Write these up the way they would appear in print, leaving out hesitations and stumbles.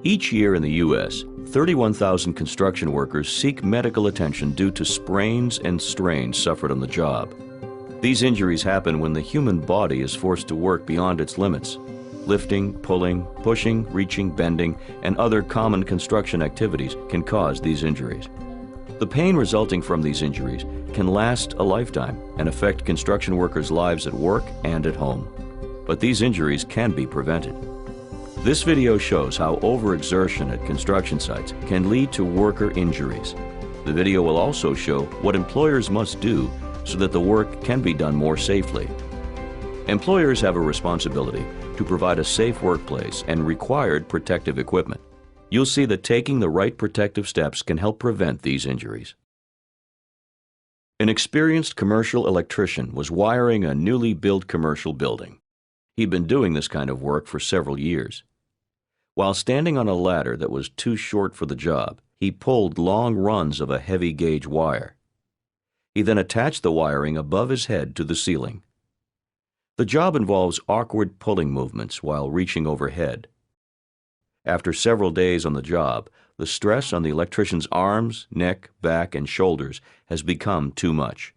Each year in the U.S., 31,000 construction workers seek medical attention due to sprains and strains suffered on the job. These injuries happen when the human body is forced to work beyond its limits. Lifting, pulling, pushing, reaching, bending, and other common construction activities can cause these injuries. The pain resulting from these injuries can last a lifetime and affect construction workers' lives at work and at home. But these injuries can be prevented. This video shows how overexertion at construction sites can lead to worker injuries. The video will also show what employers must do so that the work can be done more safely. Employers have a responsibility to provide a safe workplace and required protective equipment. You'll see that taking the right protective steps can help prevent these injuries. An experienced commercial electrician was wiring a newly built commercial building. He'd been doing this kind of work for several years. While standing on a ladder that was too short for the job, he pulled long runs of a heavy gauge wire. He then attached the wiring above his head to the ceiling. The job involves awkward pulling movements while reaching overhead. After several days on the job, the stress on the electrician's arms, neck, back, and shoulders has become too much.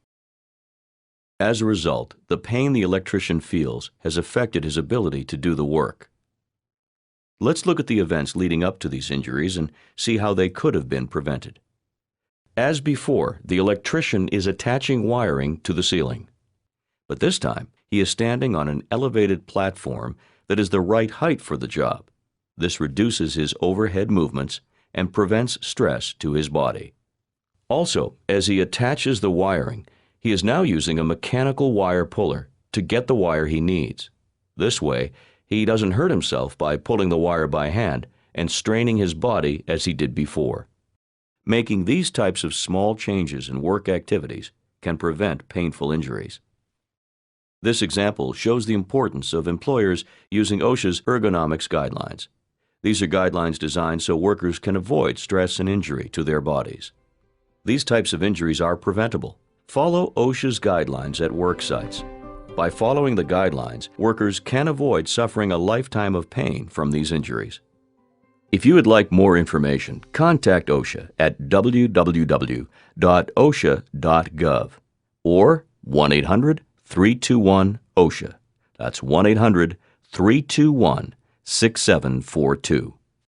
As a result, the pain the electrician feels has affected his ability to do the work. Let's look at the events leading up to these injuries and see how they could have been prevented. As before, the electrician is attaching wiring to the ceiling. But this time, he is standing on an elevated platform that is the right height for the job. This reduces his overhead movements and prevents stress to his body. Also, as he attaches the wiring, he is now using a mechanical wire puller to get the wire he needs. This way, he doesn't hurt himself by pulling the wire by hand and straining his body as he did before. Making these types of small changes in work activities can prevent painful injuries. This example shows the importance of employers using OSHA's ergonomics guidelines. These are guidelines designed so workers can avoid stress and injury to their bodies. These types of injuries are preventable. Follow OSHA's guidelines at work sites. By following the guidelines, workers can avoid suffering a lifetime of pain from these injuries. If you would like more information, contact OSHA at www.osha.gov or 1-800-321-OSHA. That's 1-800-321-6742.